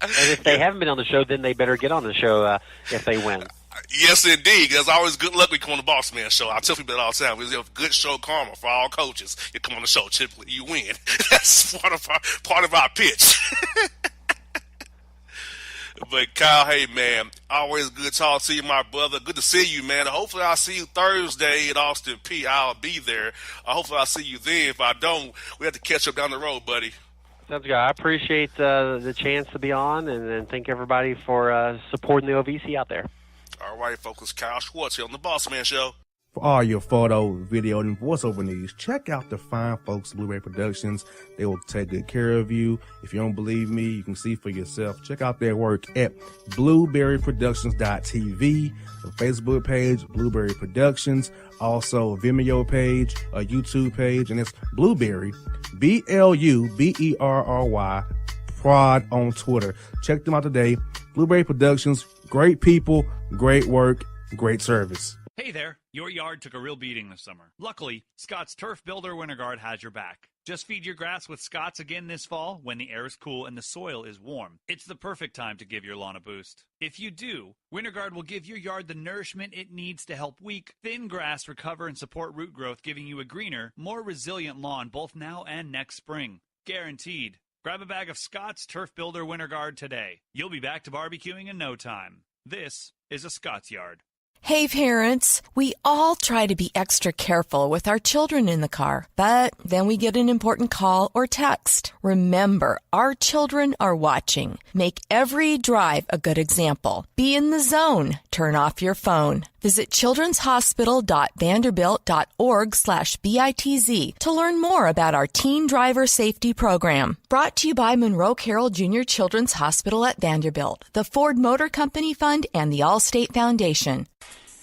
And if they haven't been on the show, then they better get on the show if they win. Yes, indeed. There's always good luck when you come on the Bossman Show. I tell people that all the time. We have good show karma for all coaches. You come on the show, typically you win. That's part of our pitch. But Kyle, hey man, always good to talk to you, my brother. Good to see you, man. Hopefully I'll see you Thursday at Austin P. I'll be there. Hopefully I'll see you then. If I don't, we have to catch up down the road, buddy. Sounds good. I appreciate the chance to be on, and thank everybody for supporting the OVC out there. All right, folks, it's Kyle Schwartz here on the Bossman Show. For all your photo, video, and voiceover needs, check out the fine folks at Blueberry Productions. They will take good care of you. If you don't believe me, you can see for yourself. Check out their work at blueberryproductions.tv, the Facebook page, Blueberry Productions, also a Vimeo page, a YouTube page, and it's Blueberry, BLUBERRY, Prod on Twitter. Check them out today. Blueberry Productions, great people, great work, great service. Hey there, your yard took a real beating this summer. Luckily, Scott's Turf Builder Winter Guard has your back. Just feed your grass with Scott's again this fall when the air is cool and the soil is warm. It's the perfect time to give your lawn a boost. If you do, Winter Guard will give your yard the nourishment it needs to help weak, thin grass recover and support root growth, giving you a greener, more resilient lawn both now and next spring. Guaranteed. Grab a bag of Scott's Turf Builder Winter Guard today. You'll be back to barbecuing in no time. This is a Scott's Yard. Hey parents, we all try to be extra careful with our children in the car, but then we get an important call or text. Remember, our children are watching. Make every drive a good example. Be in the zone. Turn off your phone. Visit childrenshospital.vanderbilt.org/BITZ to learn more about our teen driver safety program. Brought to you by Monroe Carroll Jr. Children's Hospital at Vanderbilt, the Ford Motor Company Fund, and the Allstate Foundation.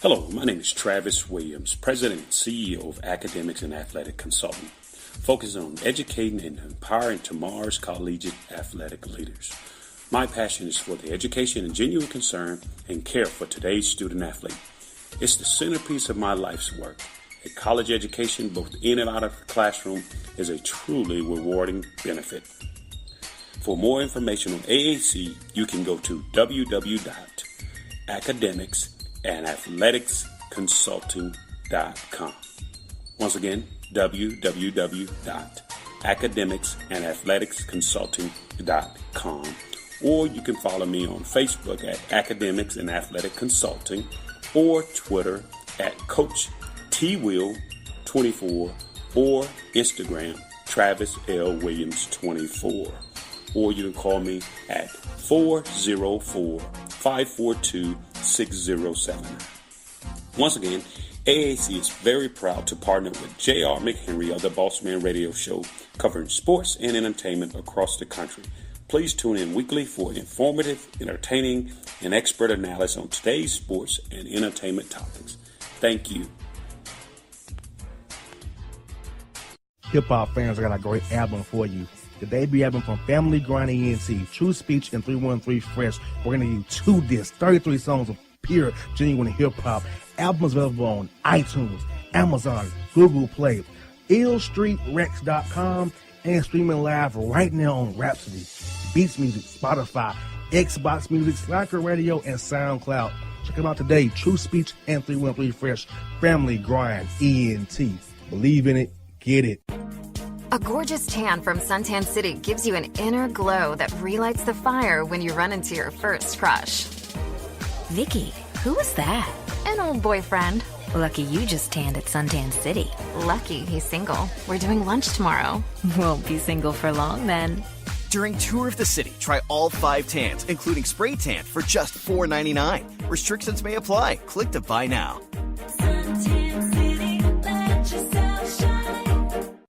Hello, my name is Travis Williams, President and CEO of Academics and Athletic Consulting, focusing on educating and empowering tomorrow's collegiate athletic leaders. My passion is for the education and genuine concern and care for today's student athlete. It's the centerpiece of my life's work. A college education, both in and out of the classroom, is a truly rewarding benefit. For more information on AAC, you can go to www.academicsandathleticsconsulting.com. Once again, www.academicsandathleticsconsulting.com. Or you can follow me on Facebook at Academics and Athletic Consulting, or Twitter at Coach TWill24, or Instagram Travis L. Williams 24. Or you can call me at 404-542-6079. Once again, AAC is very proud to partner with J.R. McHenry of the Bossman Radio Show, covering sports and entertainment across the country. Please tune in weekly for informative, entertaining, and expert analysis on today's sports and entertainment topics. Thank you. Hip-hop fans, I got a great album for you. The debut album from Family Grind ENT, True Speech and 313 Fresh. We're going to give you 2 discs, 33 songs of pure, genuine hip-hop. Album is available on iTunes, Amazon, Google Play, illstreetrex.com, and streaming live right now on Rhapsody, Beats Music, Spotify, Xbox Music, Slacker Radio, and SoundCloud. Check them out today. True Speech and 313 Fresh, Family Grind, ENT. Believe in it, get it. A gorgeous tan from Suntan City gives you an inner glow that relights the fire when you run into your first crush. Vicky, who was that? An old boyfriend. Lucky you just tanned at Suntan City. Lucky he's single. We're doing lunch tomorrow. Won't be single for long then. During Tour of the City, try all 5 tans, including spray tan, for just $4.99. Restrictions may apply. Click to buy now.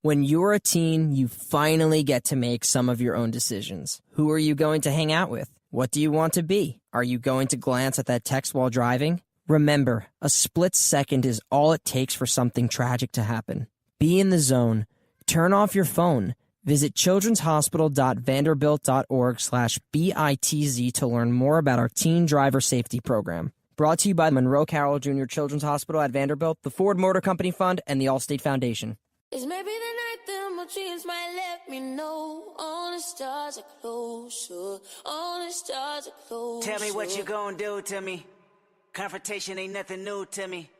When you're a teen, you finally get to make some of your own decisions. Who are you going to hang out with? What do you want to be? Are you going to glance at that text while driving? Remember, a split second is all it takes for something tragic to happen. Be in the zone. Turn off your phone. Visit childrenshospital.vanderbilt.org/BITZ to learn more about our teen driver safety program. Brought to you by the Monroe Carroll Jr. Children's Hospital at Vanderbilt, the Ford Motor Company Fund, and the Allstate Foundation. It's maybe the night that my dreams might let me know. All the stars are closer. All the stars are closer. Tell me what you gonna do to me. Confrontation ain't nothing new to me.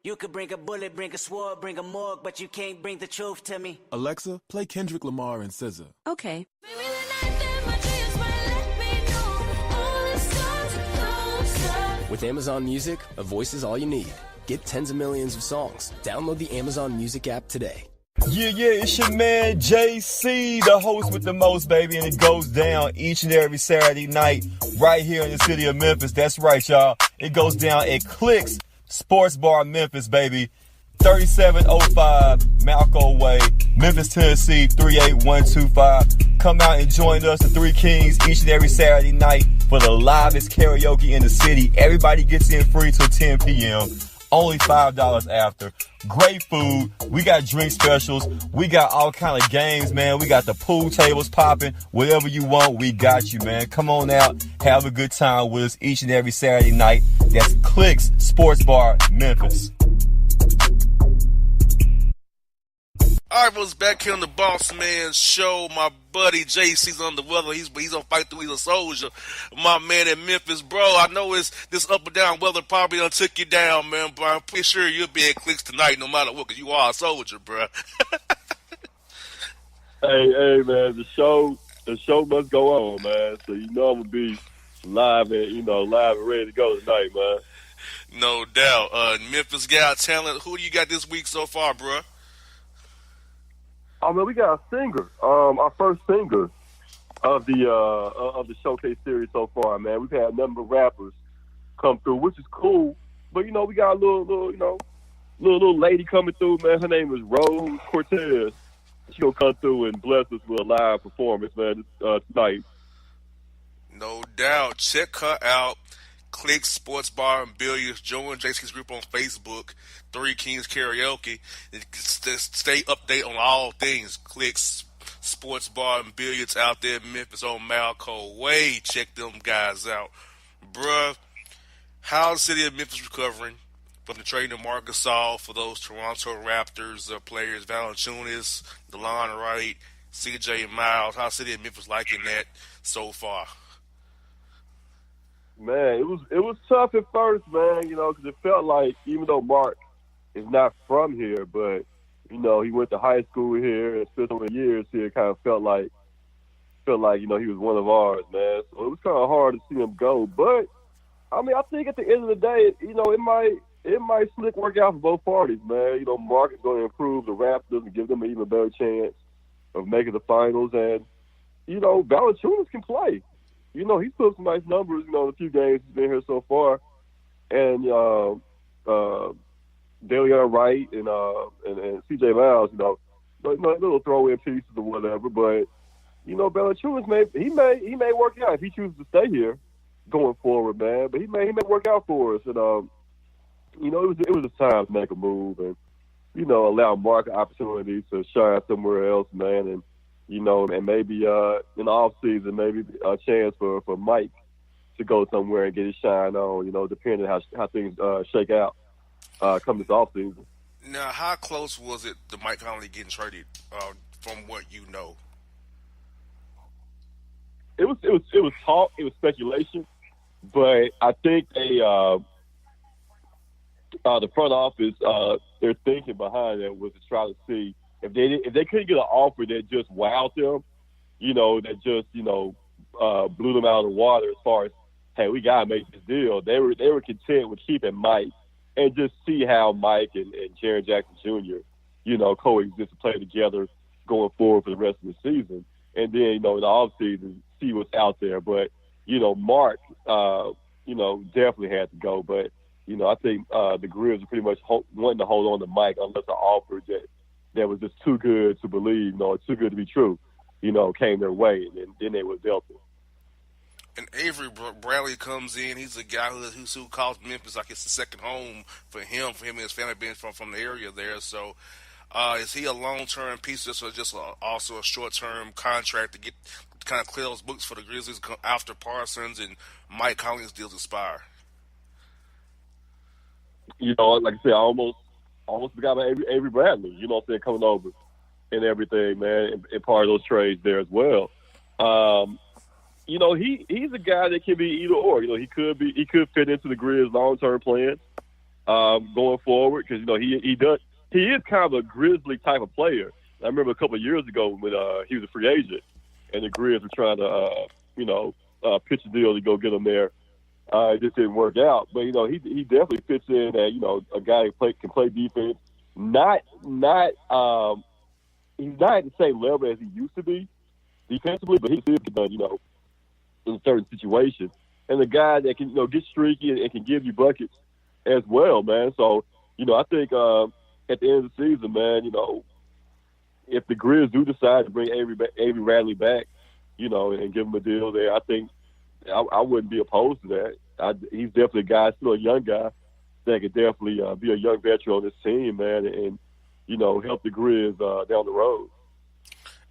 You could bring a bullet, bring a sword, bring a morgue, but you can't bring the truth to me. Alexa, play Kendrick Lamar and SZA. Okay. Maybe the night that my dreams might let me know. All the stars are closer. With Amazon Music, a voice is all you need. Get tens of millions of songs. Download the Amazon Music app today. Yeah, it's your man JC, the host with the most, baby, and it goes down each and every Saturday night right here in the city of Memphis. That's right, y'all. It goes down at Clicks Sports Bar Memphis, baby. 3705 Malco Way, Memphis, Tennessee, 38125. Come out and join us, the Three Kings, each and every Saturday night for the livest karaoke in the city. Everybody gets in free till 10 p.m. Only $5 after. Great food. We got drink specials. We got all kind of games, man. We got the pool tables popping. Whatever you want, we got you, man. Come on out. Have a good time with us each and every Saturday night. That's Clicks Sports Bar, Memphis. All right, folks, back here on the Bossman Show. My buddy JC's on the weather. He's on fight through. He's a soldier. My man in Memphis, bro. I know it's this up and down weather probably done took you down, man. But I'm pretty sure you'll be at Clicks tonight, no matter what, because you are a soldier, bro. Hey, man. The show must go on, man. So you know I'm gonna be live and ready to go tonight, man. No doubt. Memphis Got Talent. Who do you got this week so far, bro? Oh man, we got a singer. Our first singer of the showcase series so far, man. We've had a number of rappers come through, which is cool. But we got a little lady coming through, man. Her name is Rose Cortez. She gonna come through and bless us with a live performance, man, tonight. No doubt. Check her out. Click Sports Bar and Billiards. Join JC's group on Facebook, Three Kings Karaoke. And stay updated on all things. Click Sports Bar and Billiards out there in Memphis on Malco Way. Check them guys out. Bruh, how the city of Memphis recovering from the trading of Marc Gasol for those Toronto Raptors players, Valanciunas, DeLon Wright, CJ Miles? How the city of Memphis liking that so far? Man, it was tough at first, man, because it felt like, even though Mark is not from here, but, he went to high school here and spent so many years here, it kind of felt like, he was one of ours, man. So it was kind of hard to see him go. But, I think at the end of the day, it might slick work out for both parties, man. Mark is going to improve the Raptors and give them an even better chance of making the finals. And, Valanciunas can play. He's put some nice numbers, the few games he's been here so far. And DeLon Wright and CJ Miles, little throw-in pieces or whatever. But, Valanciunas may work out if he chooses to stay here going forward, man. But he may work out for us. And, it was a time to make a move and, allow Mark opportunities to shine somewhere else, man. And, and maybe in the off season, maybe a chance for Mike to go somewhere and get his shine on, depending on how things shake out come this off season. Now, how close was it to Mike Conley getting traded? From what you know, It was talk. It was speculation, but I think the front office, their thinking behind it was to try to see if they couldn't get an offer that just wowed them, that just blew them out of the water as far as, hey, we gotta make this deal. They were content with keeping Mike and just see how Mike and Jaren Jackson Jr. Coexist and play together going forward for the rest of the season. And then, in the offseason, see what's out there. But, Mark, definitely had to go. But, I think the Grizz are pretty much wanting to hold on to Mike unless an offer that was just too good to believe, too good to be true, came their way. And then they were dealt it. And Avery Bradley comes in. He's a guy who calls Memphis like it's the second home for him and his family being from the area there. So is he a long-term piece or just also a short-term contract to kind of clear those books for the Grizzlies after Parsons and Mike Conley's deals expire? Like I said, I almost forgot about Avery Bradley, coming over and everything, man, and part of those trades there as well. He's a guy that can be either or. He could fit into the Grizz long-term plans going forward because he is kind of a Grizzly type of player. I remember a couple of years ago when he was a free agent and the Grizz were trying to pitch a deal to go get him there. It just didn't work out, but he definitely fits in as a guy who can play defense. He's not at the same level as he used to be defensively, but he still can done in certain situations. And a guy that can get streaky and can give you buckets as well, man. So I think at the end of the season, man, if the Grizz do decide to bring Avery Bradley back, and give him a deal there, I think I wouldn't be opposed to that. He's definitely a guy, still a young guy, that could definitely be a young veteran on this team, man, and help the Grizz down the road.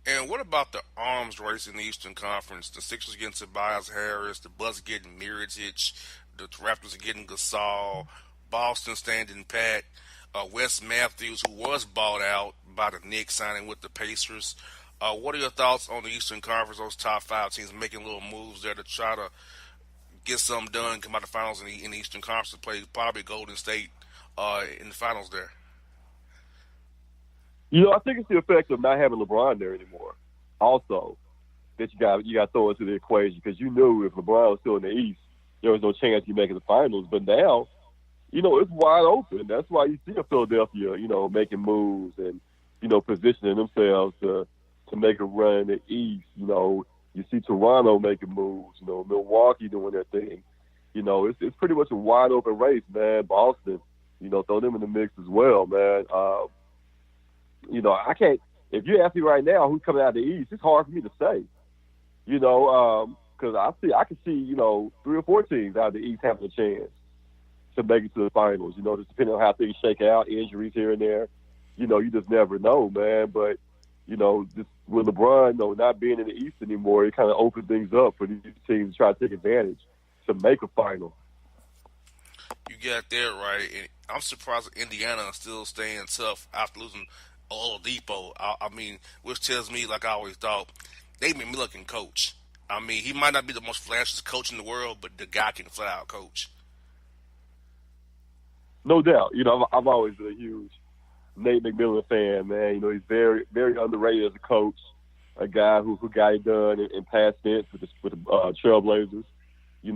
And what about the arms race in the Eastern Conference? The Sixers getting Tobias Harris, the Bucks getting Mirotic, the Raptors are getting Gasol, Boston standing pat, Wes Matthews, who was bought out by the Knicks, signing with the Pacers. What are your thoughts on the Eastern Conference, those top five teams making little moves there to try to get something done, come out the finals in the Eastern Conference to play probably Golden State in the finals there? I think it's the effect of not having LeBron there anymore. Also, that you got to throw into the equation because you knew if LeBron was still in the East, there was no chance he'd make it to the finals. But now, it's wide open. That's why you see Philadelphia, making moves and positioning themselves to make a run in the East. You see Toronto making moves. Milwaukee doing their thing. It's pretty much a wide open race, man. Boston, throw them in the mix as well, man. I can't. If you ask me right now who's coming out of the East, it's hard for me to say. Because I can see 3 or 4 teams out of the East having a chance to make it to the finals. Just depending on how things shake out, injuries here and there. You just never know, man. But just with LeBron, not being in the East anymore, it kind of opens things up for these teams to try to take advantage to make a final. You got that right, and I'm surprised that Indiana is still staying tough after losing Oladipo. I mean, which tells me, like I always thought, they made me looking coach. I mean, he might not be the most flashiest coach in the world, but the guy can flat out coach. No doubt. I've always been a huge Nate McMillan fan, man. He's very, very underrated as a coach, a guy who got it done in past tense with the Trailblazers. He's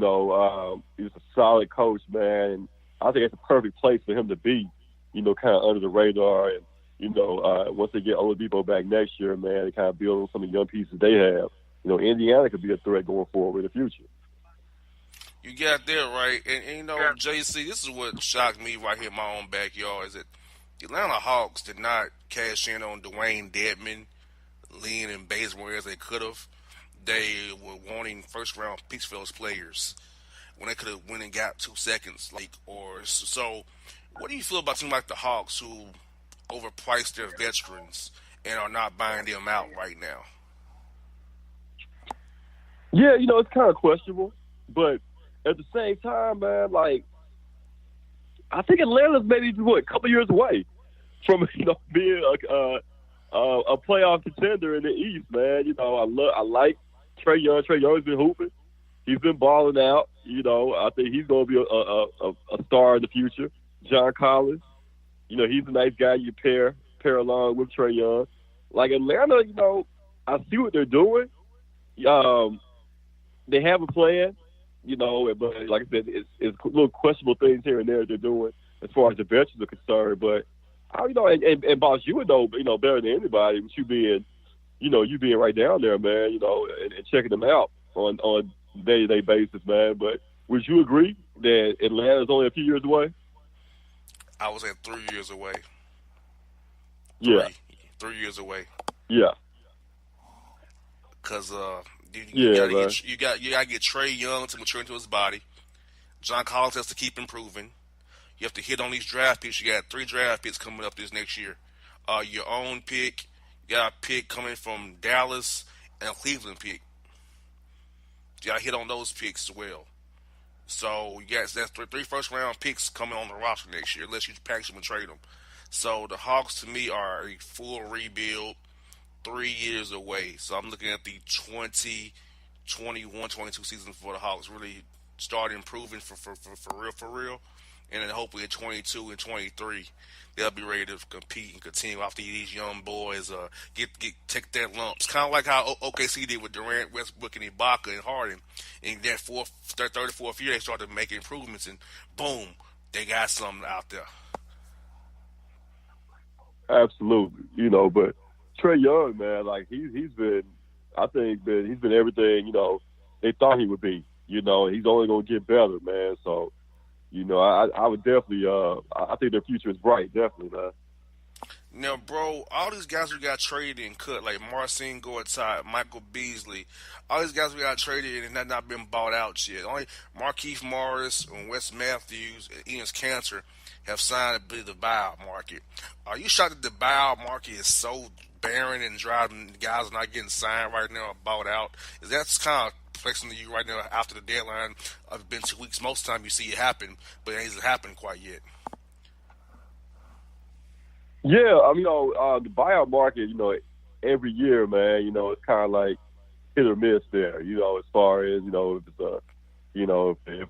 a solid coach, man, and I think it's a perfect place for him to be, kind of under the radar. And, once they get Oladipo back next year, man, they kind of build on some of the young pieces they have. Indiana could be a threat going forward in the future. You got that right. And JC, this is what shocked me right here in my own backyard is that the Atlanta Hawks did not cash in on Dwayne Dedmon, Lean, and Bazemore as they could have. They were wanting first-round picks for those players when they could have went and got 2 seconds. So what do you feel about teams like the Hawks who overpriced their veterans and are not buying them out right now? Yeah, it's kind of questionable. But at the same time, man, I think Atlanta's maybe, a couple years away. from being a playoff contender in the East, man. I like Trae Young. Trae Young's been hooping. He's been balling out. I think he's going to be a star in the future. John Collins, he's a nice guy you pair along with Trae Young. Like Atlanta, I see what they're doing. They have a plan, but like I said, it's little questionable things here and there they're doing as far as the veterans are concerned. But and boss, you would know, better than anybody with you being, you being right down there, man, and checking them out on day-to-day basis, man. But would you agree that Atlanta is only a few years away? I was at 3 years away. Yeah. 3 years away. Yeah. Because you gotta get Trae Young to mature into his body. John Collins has to keep improving. You have to hit on these draft picks. You got 3 draft picks coming up this next year. Your own pick. You got a pick coming from Dallas and a Cleveland pick. You got to hit on those picks as well. So, yes, that's 3 first-round picks coming on the roster next year, unless you package them and trade them. So, the Hawks, to me, are a full rebuild 3 years away. So, I'm looking at the 2021-22 season for the Hawks really start improving for real. And then hopefully in 22 and 23, they'll be ready to compete and continue after these young boys take their lumps. Kind of like how OKC did with Durant, Westbrook, and Ibaka and Harden. In that third or fourth year, they started making improvements, and boom, they got something out there. Absolutely, but Trae Young, man, like he's been everything they thought he would be. He's only gonna get better, man. So. I would definitely. I think their future is bright, definitely, man. Now, bro, all these guys who got traded and cut, like Marcin Gortat, Michael Beasley, all these guys we got traded and have not been bought out yet. Only Markieff Morris and Wes Matthews and Enes Kanter have signed to the buyout market. Are you shocked that the buyout market is so barren and dry and guys are not getting signed right now or bought out? Is that kind of flexing to you right now after the deadline? It's been 2 weeks. Most of the time you see it happen, but it hasn't happened quite yet. Yeah, the buyout market, every year, man, it's kind of like hit or miss there, as far as, if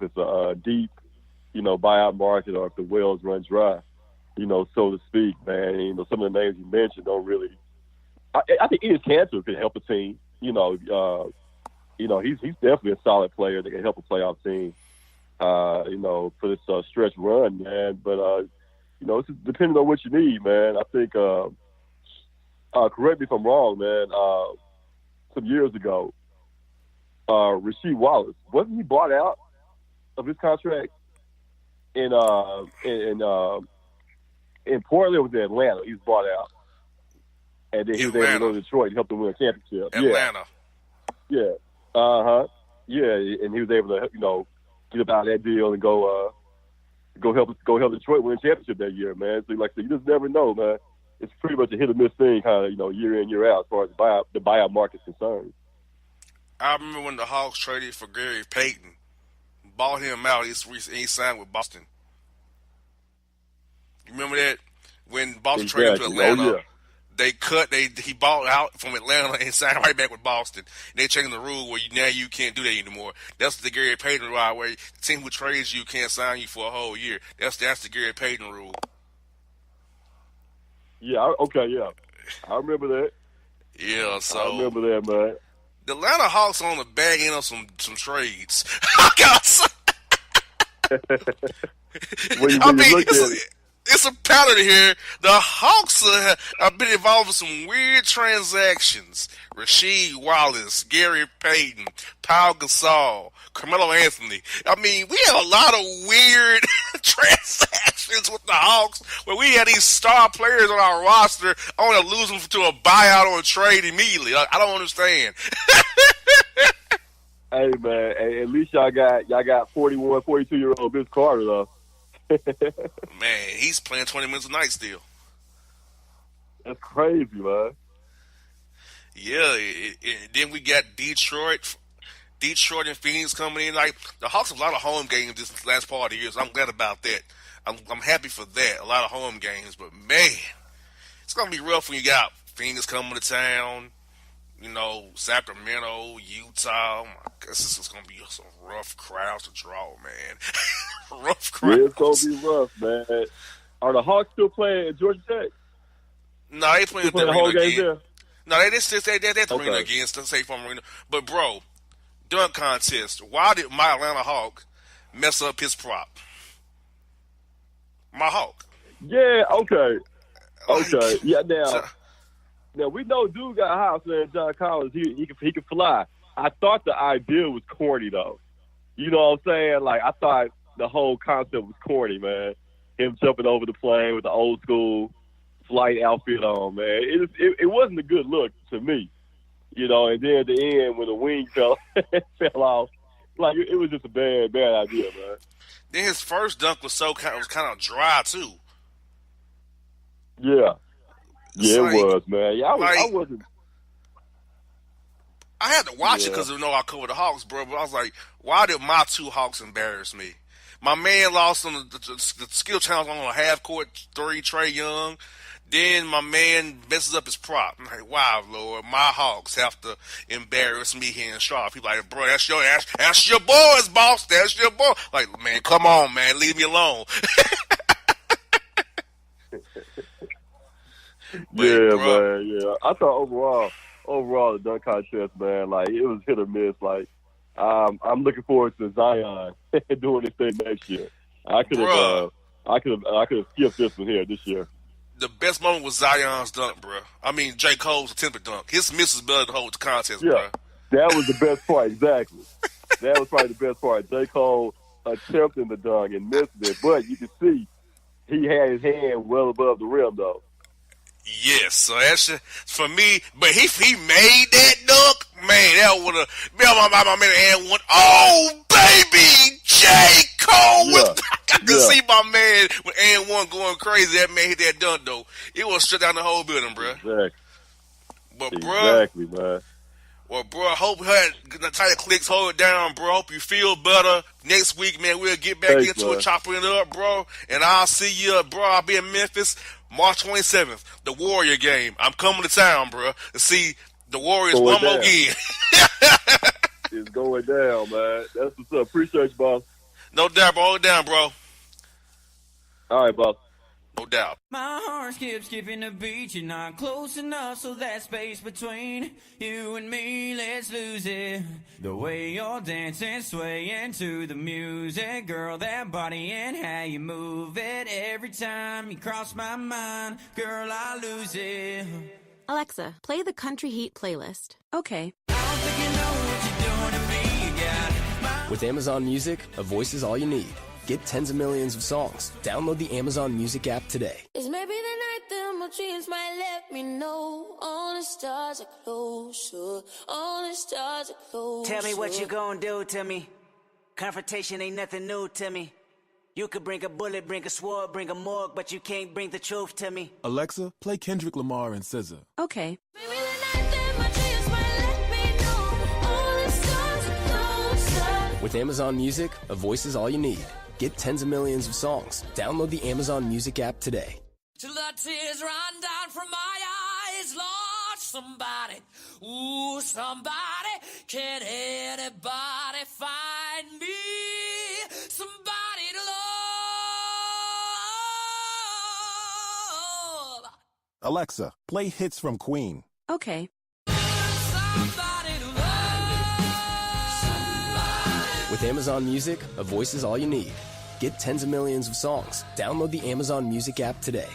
it's a deep, buyout market or if the wells run dry, so to speak, man. Some of the names you mentioned don't really. I think Enes Kanter could help a team, he's definitely a solid player that can help a playoff team, for this stretch run, man. But, it's depending on what you need, man. I think, correct me if I'm wrong, man, some years ago, Rasheed Wallace, wasn't he bought out of his contract in Portland or was it Atlanta? He was bought out. And then he was able to go to Detroit and help them win a championship. Atlanta. Yeah. Yeah, and he was able to, get about that deal and go help Detroit win a championship that year, man. So, like I said, you just never know, man. It's pretty much a hit or miss thing, kind of, year in, year out, as far as the buyout market's concerned. I remember when the Hawks traded for Gary Payton, bought him out, he signed with Boston. You remember that? When Boston traded to Atlanta, oh, yeah. He bought out from Atlanta and signed right back with Boston. And they changed the rule where now you can't do that anymore. That's the Gary Payton rule, where the team who trades you can't sign you for a whole year. That's the Gary Payton rule. Yeah, okay, yeah. I remember that. Yeah, so I remember that, man. The Atlanta Hawks on the back end of some trades. It's a pattern here. The Hawks have been involved in some weird transactions. Rasheed Wallace, Gary Payton, Pau Gasol, Carmelo Anthony. We have a lot of weird transactions with the Hawks where we had these star players on our roster. I want to lose them to a buyout or a trade immediately. I don't understand. Hey, man, at least y'all got 41, 42-year-old Vince Carter, though. Man, he's playing 20 minutes a night still. That's crazy, man. Yeah, then we got Detroit Detroit and Phoenix coming in. Like, the Hawks have a lot of home games this last part of the year, so I'm glad about that. I'm happy for that. A lot of home games, but man, it's gonna be rough when you got Phoenix coming to town. You know, Sacramento, Utah. My guess this is gonna be some rough crowds to draw, man. Rough crowds. Yeah, it's gonna be rough, man. Are the Hawks still playing at Georgia Tech? No, they playing at the the whole arena game again. there? No, they're at the arena again. Still safe from arena. But bro, dunk contest. Why did my Atlanta Hawk mess up his prop? My Hawk. Yeah. Okay. Yeah. Now we know dude got a house there in John Collins. He can fly. I thought the idea was corny though. You know what I'm saying? Like, I thought the whole concept was corny, man. Him jumping over the plane with the old school flight outfit on, man. It wasn't a good look to me, you know. And then at the end, when the wing fell off, like, it was just a bad idea, man. Then his first dunk was kind of dry too. Yeah, it was, man. Yeah, I like, wasn't. I had to watch it because I covered the Hawks, bro. But I was like, why did my two Hawks embarrass me? My man lost on the skill challenge on a half court three, Trae Young. Then my man messes up his prop. I'm like, wow, Lord, my Hawks have to embarrass me here in Charlotte. People like, bro, that's your boys, boss. That's your boy. Like, man, come on, man, leave me alone. Man. Yeah. I thought overall the dunk contest, man, like, it was hit or miss. Like, I'm looking forward to Zion doing this thing next year. I could have skipped this one here this year. The best moment was Zion's dunk, bro. I mean, J. Cole's attempted dunk. His miss is better than the whole contest, bro. That was the best part, exactly. That was probably the best part. J. Cole attempting the dunk and missed it, but you can see he had his hand well above the rim, though. Yes, so that's for me. But he made that dunk, man. That would have been my man and one. Oh, baby, J. Cole. I could see my man with and one going crazy. That man hit that dunk though. It was shut down the whole building, bro. Exactly. But bro, man. Well, bro, I hope the tight clicks hold it down, bro. Hope you feel better. Next week, man, we'll get back into it, chopping it up, bro. And I'll see you, bro. I'll be in Memphis March 27th, the Warrior game. I'm coming to town, bro, to see the Warriors one more again. It's going down, man. That's what's up. Appreciate you, boss. No doubt, bro. Hold it down, bro. All right, boss. No doubt. My heart skips skipping the beat. You're not close enough, so that space between you and me, let's lose it. The way you're dancing, swaying to the music, girl, that body and how you move it. Every time you cross my mind, girl, I lose it. Alexa, play the Country Heat playlist. Okay. I don't think you know what you're doing to me. You got With Amazon Music, a voice is all you need. Get tens of millions of songs. Download the Amazon Music app today. It's maybe the night that my dreams might let me know. All the stars are closer. All the stars are closer. Tell me what you gonna do to me. Confrontation ain't nothing new to me. You could bring a bullet, bring a sword, bring a morgue, but you can't bring the truth to me. Alexa, play Kendrick Lamar and SZA. Okay. Maybe the night that my dreams might let me know. All the stars are closer. With Amazon Music, a voice is all you need. Get tens of millions of songs. Download the Amazon Music app today. Till the tears run down from my eyes, Lord, somebody, ooh, somebody, can anybody find me? Somebody to love. Alexa, play hits from Queen. Okay. Somebody to love. Somebody. With Amazon Music, a voice is all you need. Get tens of millions of songs. Download the Amazon Music app today.